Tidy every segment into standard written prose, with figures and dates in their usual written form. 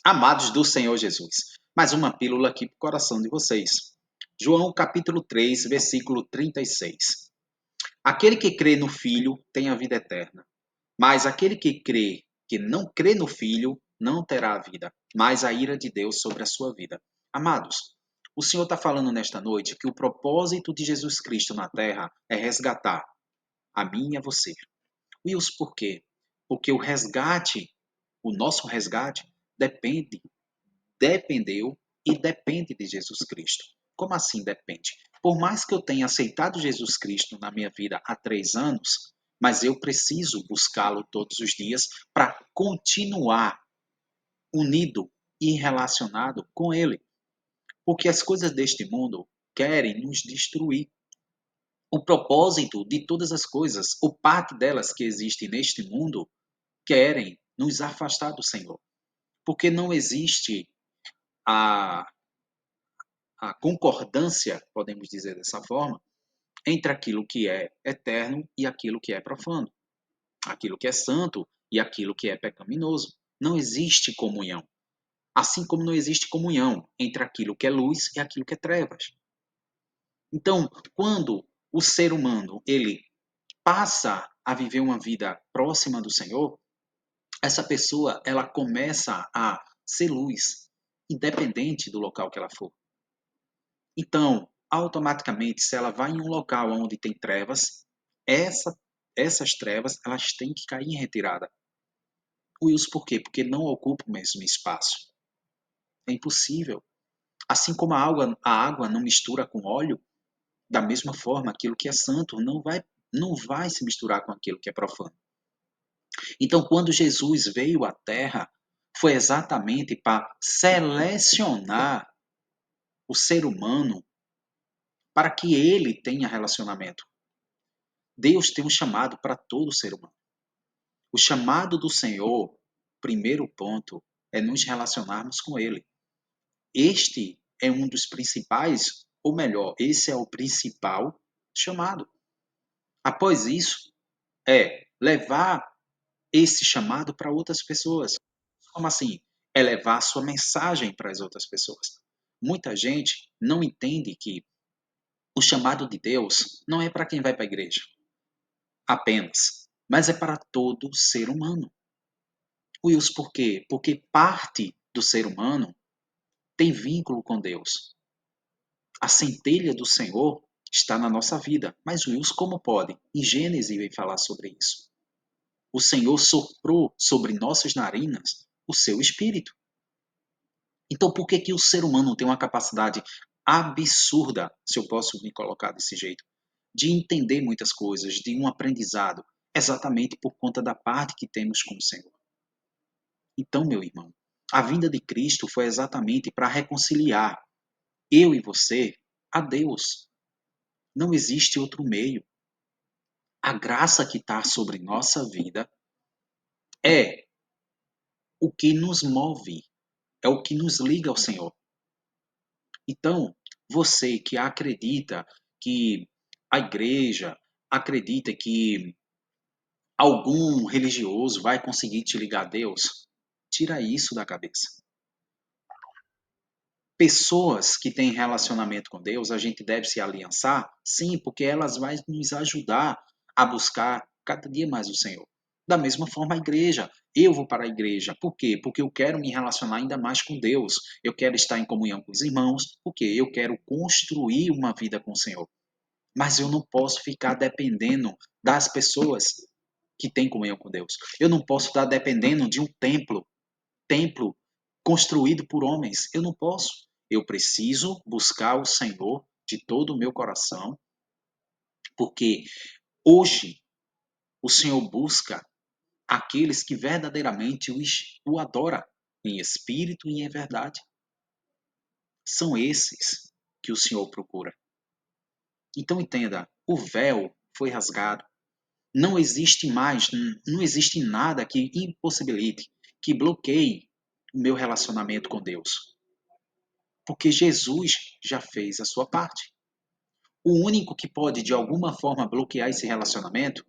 Amados do Senhor Jesus, mais uma pílula aqui para o coração de vocês. João capítulo 3, versículo 36. Aquele que crê no Filho tem a vida eterna, mas aquele que não crê no Filho não terá a vida, mas a ira de Deus sobre a sua vida. Amados, o Senhor está falando nesta noite que o propósito de Jesus Cristo na terra é resgatar a mim e a você. Wilson, por quê? Porque o nosso resgate, depende dependeu e depende de Jesus Cristo. Como assim depende? Por mais que eu tenha aceitado Jesus Cristo na minha vida há 3 anos, mas eu preciso buscá-lo todos os dias para continuar unido e relacionado com Ele. Porque as coisas deste mundo querem nos destruir. O propósito de todas as coisas, ou parte delas que existem neste mundo, querem nos afastar do Senhor. Porque não existe a a concordância, podemos dizer dessa forma, entre aquilo que é eterno e aquilo que é profano, aquilo que é santo e aquilo que é pecaminoso. Não existe comunhão. Assim como não existe comunhão entre aquilo que é luz e aquilo que é trevas. Então, quando o ser humano ele passa a viver uma vida próxima do Senhor, essa pessoa ela começa a ser luz, independente do local que ela for. Então, automaticamente, se ela vai em um local onde tem trevas, essa, essas trevas elas têm que cair em retirada. Wilson, por quê? Porque não ocupa o mesmo espaço. É impossível. Assim como a água não mistura com óleo, da mesma forma, aquilo que é santo não vai se misturar com aquilo que é profano. Então, quando Jesus veio à Terra, foi exatamente para selecionar o ser humano para que ele tenha relacionamento. Deus tem um chamado para todo ser humano. O chamado do Senhor, primeiro ponto, é nos relacionarmos com Ele. Este é um dos principais, ou melhor, esse é o principal chamado. Após isso, é levar esse chamado para outras pessoas. Como assim? É levar a sua mensagem para as outras pessoas. Muita gente não entende que o chamado de Deus não é para quem vai para a igreja apenas, mas é para todo ser humano. Wilson, por quê? Porque parte do ser humano tem vínculo com Deus. A centelha do Senhor está na nossa vida. Mas Wilson, como pode? Em Gênesis vem falar sobre isso. O Senhor soprou sobre nossas narinas o seu espírito. Então por que que o ser humano tem uma capacidade absurda, se eu posso me colocar desse jeito, de entender muitas coisas, de um aprendizado, exatamente por conta da parte que temos com o Senhor? Então, meu irmão, a vinda de Cristo foi exatamente para reconciliar eu e você a Deus. Não existe outro meio. A graça que está sobre nossa vida é o que nos move, é o que nos liga ao Senhor. Então, você que acredita que a igreja, acredita que algum religioso vai conseguir te ligar a Deus, tira isso da cabeça. Pessoas que têm relacionamento com Deus, a gente deve se aliançar? Sim, porque elas vão nos ajudar a buscar cada dia mais o Senhor. Da mesma forma, a igreja. Eu vou para a igreja. Por quê? Porque eu quero me relacionar ainda mais com Deus. Eu quero estar em comunhão com os irmãos, porque eu quero construir uma vida com o Senhor. Mas eu não posso ficar dependendo das pessoas que têm comunhão com Deus. Eu não posso estar dependendo de um templo construído por homens. Eu não posso. Eu preciso buscar o Senhor de todo o meu coração, porque hoje o Senhor busca aqueles que verdadeiramente o adoram em espírito e em verdade. São esses que o Senhor procura. Então entenda, o véu foi rasgado. Não existe mais, não existe nada que impossibilite, que bloqueie o meu relacionamento com Deus. Porque Jesus já fez a sua parte. O único que pode, de alguma forma, bloquear esse relacionamento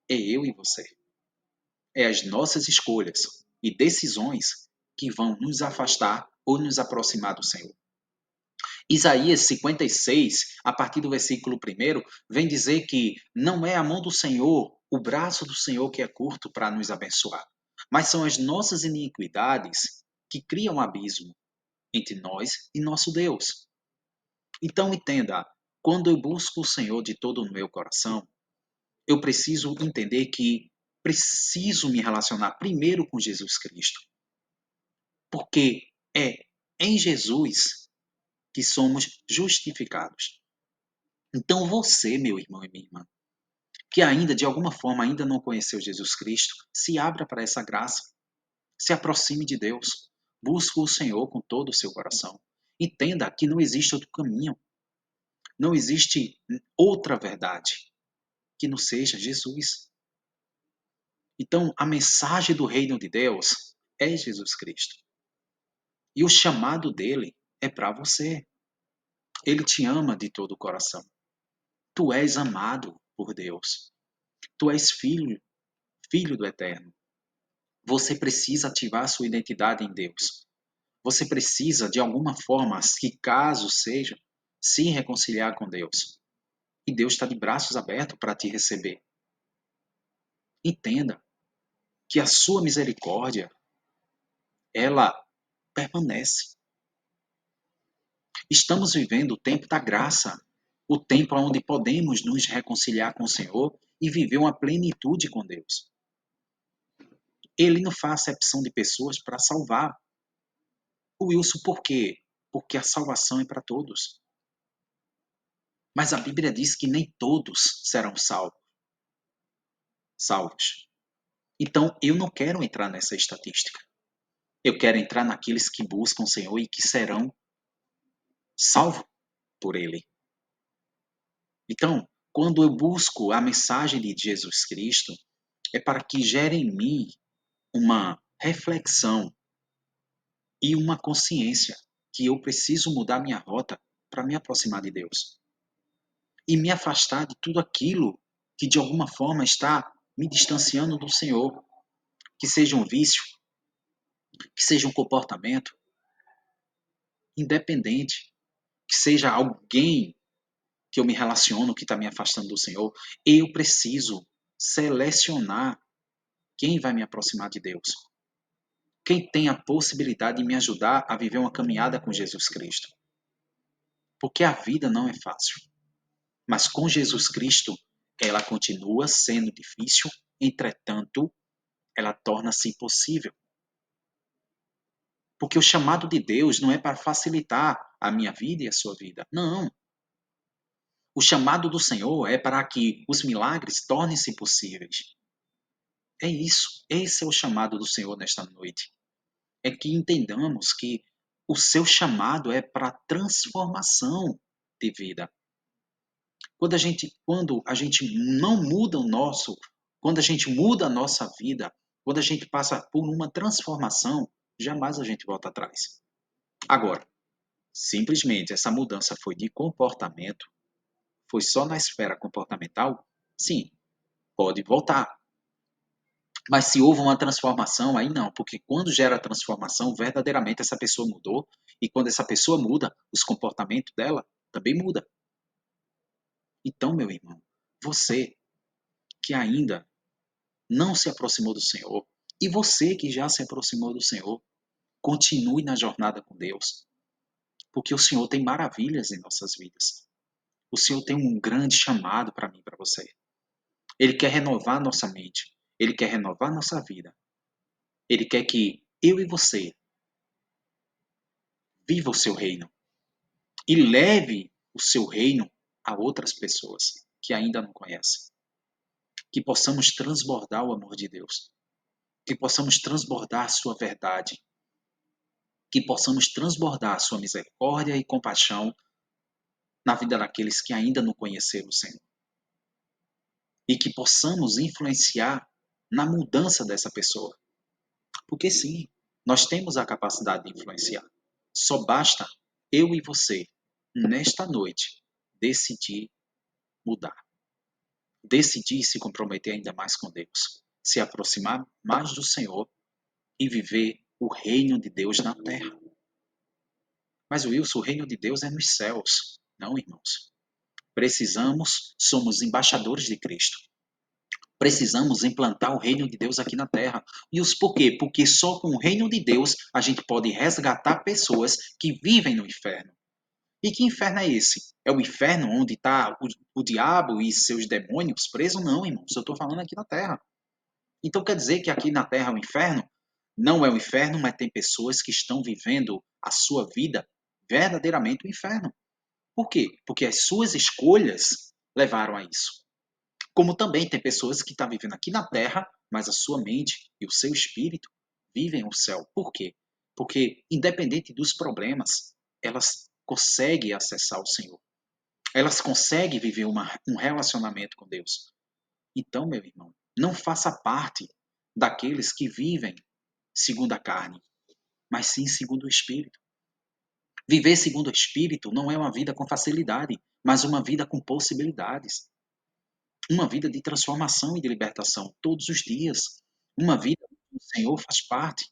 é eu e você. É as nossas escolhas e decisões que vão nos afastar ou nos aproximar do Senhor. Isaías 56, a partir do versículo 1, vem dizer que não é a mão do Senhor, o braço do Senhor que é curto para nos abençoar, mas são as nossas iniquidades que criam um abismo entre nós e nosso Deus. Então entenda, quando eu busco o Senhor de todo o meu coração, eu preciso entender que preciso me relacionar primeiro com Jesus Cristo, porque é em Jesus que somos justificados. Então você, meu irmão e minha irmã, que ainda de alguma forma ainda não conheceu Jesus Cristo, se abra para essa graça, se aproxime de Deus, busque o Senhor com todo o seu coração. Entenda que não existe outro caminho, não existe outra verdade que não seja Jesus. Então, a mensagem do reino de Deus é Jesus Cristo. E o chamado dele é para você. Ele te ama de todo o coração. Tu és amado por Deus. Tu és filho, filho do Eterno. Você precisa ativar sua identidade em Deus. Você precisa, de alguma forma, se caso seja, se reconciliar com Deus. E Deus está de braços abertos para te receber. Entenda que a sua misericórdia, ela permanece. Estamos vivendo o tempo da graça, o tempo onde podemos nos reconciliar com o Senhor e viver uma plenitude com Deus. Ele não faz acepção de pessoas para salvar. Wilson, por quê? Porque a salvação é para todos. Mas a Bíblia diz que nem todos serão salvos. Então, eu não quero entrar nessa estatística. Eu quero entrar naqueles que buscam o Senhor e que serão salvos por Ele. Então, quando eu busco a mensagem de Jesus Cristo, é para que gere em mim uma reflexão e uma consciência que eu preciso mudar minha rota para me aproximar de Deus. E me afastar de tudo aquilo que de alguma forma está me distanciando do Senhor. Que seja um vício, que seja um comportamento independente, que seja alguém que eu me relaciono que está me afastando do Senhor, eu preciso selecionar quem vai me aproximar de Deus. Quem tem a possibilidade de me ajudar a viver uma caminhada com Jesus Cristo. Porque a vida não é fácil. Mas com Jesus Cristo, ela continua sendo difícil, entretanto, ela torna-se possível. Porque o chamado de Deus não é para facilitar a minha vida e a sua vida. Não. O chamado do Senhor é para que os milagres tornem-se possíveis. É isso. Esse é o chamado do Senhor nesta noite. É que entendamos que o seu chamado é para transformação de vida. Quando a gente não muda o nosso, quando a gente muda a nossa vida, quando a gente passa por uma transformação, jamais a gente volta atrás. Agora, simplesmente essa mudança foi de comportamento, foi só na esfera comportamental, sim, pode voltar. Mas se houve uma transformação, aí não, porque quando gera transformação, verdadeiramente essa pessoa mudou, e quando essa pessoa muda, os comportamentos dela também muda. Então, meu irmão, você que ainda não se aproximou do Senhor, e você que já se aproximou do Senhor, continue na jornada com Deus, porque o Senhor tem maravilhas em nossas vidas. O Senhor tem um grande chamado para mim e para você. Ele quer renovar nossa mente, Ele quer renovar nossa vida. Ele quer que eu e você viva o seu reino e leve o seu reino a outras pessoas que ainda não conhecem. Que possamos transbordar o amor de Deus, que possamos transbordar a sua verdade, que possamos transbordar a sua misericórdia e compaixão na vida daqueles que ainda não conheceram o Senhor. E que possamos influenciar na mudança dessa pessoa. Porque sim, nós temos a capacidade de influenciar. Só basta eu e você, nesta noite, decidir mudar. Decidir se comprometer ainda mais com Deus. Se aproximar mais do Senhor e viver o reino de Deus na terra. Mas, Wilson, o reino de Deus é nos céus. Não, irmãos. Somos embaixadores de Cristo. Precisamos implantar o reino de Deus aqui na terra. E os por quê? Porque só com o reino de Deus a gente pode resgatar pessoas que vivem no inferno. E que inferno é esse? É o inferno onde está o diabo e seus demônios presos? Não, irmãos. Eu estou falando aqui na terra. Então quer dizer que aqui na terra é o inferno? Não é o inferno, mas tem pessoas que estão vivendo a sua vida verdadeiramente o inferno. Por quê? Porque as suas escolhas levaram a isso. Como também tem pessoas que estão vivendo aqui na terra, mas a sua mente e o seu espírito vivem o céu. Por quê? Porque, independente dos problemas, elas conseguem acessar o Senhor. Elas conseguem viver um relacionamento com Deus. Então, meu irmão, não faça parte daqueles que vivem segundo a carne, mas sim segundo o Espírito. Viver segundo o Espírito não é uma vida com facilidade, mas uma vida com possibilidades. Uma vida de transformação e de libertação todos os dias. Uma vida onde o Senhor faz parte.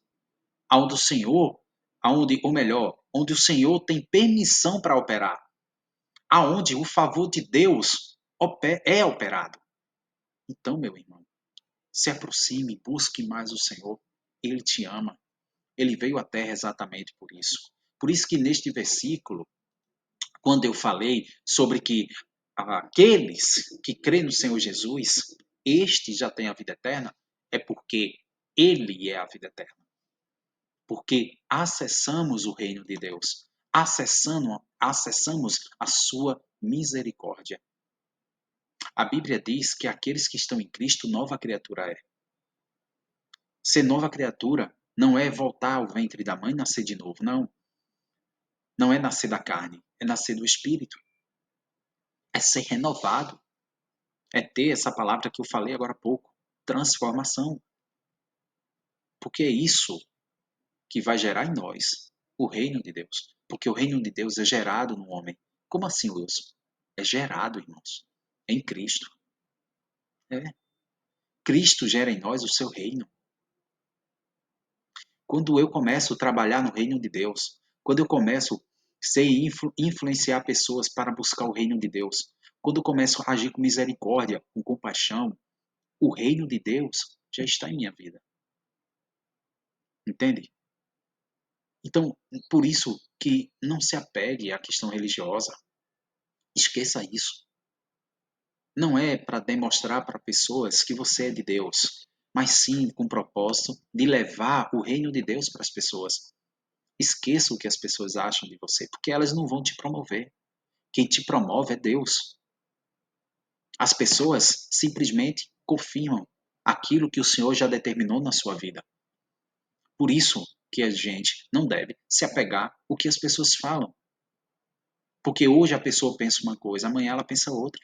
Onde o Senhor, ou melhor, onde o Senhor tem permissão para operar. Aonde o favor de Deus é operado. Então, meu irmão, se aproxime, busque mais o Senhor. Ele te ama. Ele veio à terra exatamente por isso. Por isso que neste versículo, quando eu falei sobre que aqueles que creem no Senhor Jesus, este já tem a vida eterna, é porque Ele é a vida eterna. Porque acessamos o reino de Deus, acessamos a sua misericórdia. A Bíblia diz que aqueles que estão em Cristo, nova criatura é. Ser nova criatura não é voltar ao ventre da mãe e nascer de novo, não. Não é nascer da carne, é nascer do Espírito. É ser renovado. É ter essa palavra que eu falei agora há pouco, transformação. Porque é isso que vai gerar em nós o reino de Deus. Porque o reino de Deus é gerado no homem. Como assim, Wilson? É gerado, irmãos, em Cristo. É. Cristo gera em nós o seu reino. Quando eu começo a trabalhar no reino de Deus, quando eu começo a influenciar pessoas para buscar o reino de Deus, quando eu começo a agir com misericórdia, com compaixão, o reino de Deus já está em minha vida. Entende? Então, por isso que não se apegue à questão religiosa. Esqueça isso. Não é para demonstrar para pessoas que você é de Deus, mas sim com o propósito de levar o reino de Deus para as pessoas. Esqueça o que as pessoas acham de você, porque elas não vão te promover. Quem te promove é Deus. As pessoas simplesmente confirmam aquilo que o Senhor já determinou na sua vida. Por isso que a gente não deve se apegar ao que as pessoas falam. Porque hoje a pessoa pensa uma coisa, amanhã ela pensa outra.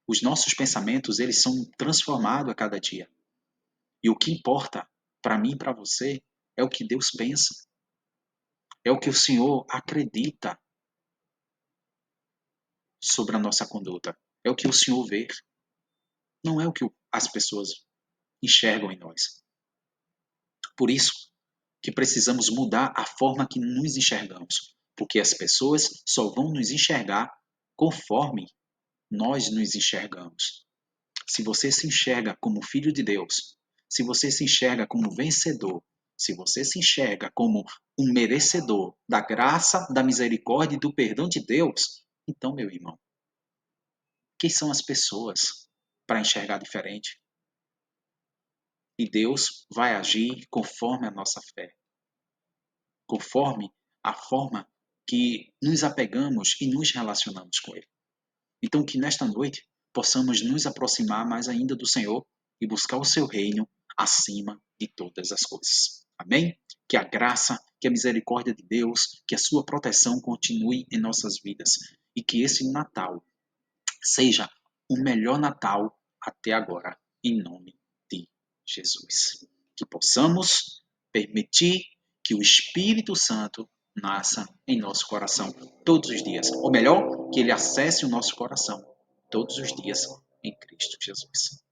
Os nossos pensamentos, eles são transformados a cada dia. E o que importa para mim e para você é o que Deus pensa. É o que o Senhor acredita sobre a nossa conduta. É o que o Senhor vê. Não é o que as pessoas enxergam em nós. Por isso que precisamos mudar a forma que nos enxergamos. Porque as pessoas só vão nos enxergar conforme nós nos enxergamos. Se você se enxerga como filho de Deus, se você se enxerga como vencedor, se você se enxerga como um merecedor da graça, da misericórdia e do perdão de Deus, então, meu irmão, quem são as pessoas para enxergar diferente? E Deus vai agir conforme a nossa fé, conforme a forma que nos apegamos e nos relacionamos com Ele. Então, que nesta noite possamos nos aproximar mais ainda do Senhor e buscar o seu reino acima de todas as coisas. Amém? Que a graça, que a misericórdia de Deus, que a sua proteção continue em nossas vidas e que esse Natal seja o melhor Natal até agora, em nome de Jesus. Que possamos permitir que o Espírito Santo nasça em nosso coração todos os dias. Ou melhor, que ele acesse o nosso coração todos os dias em Cristo Jesus.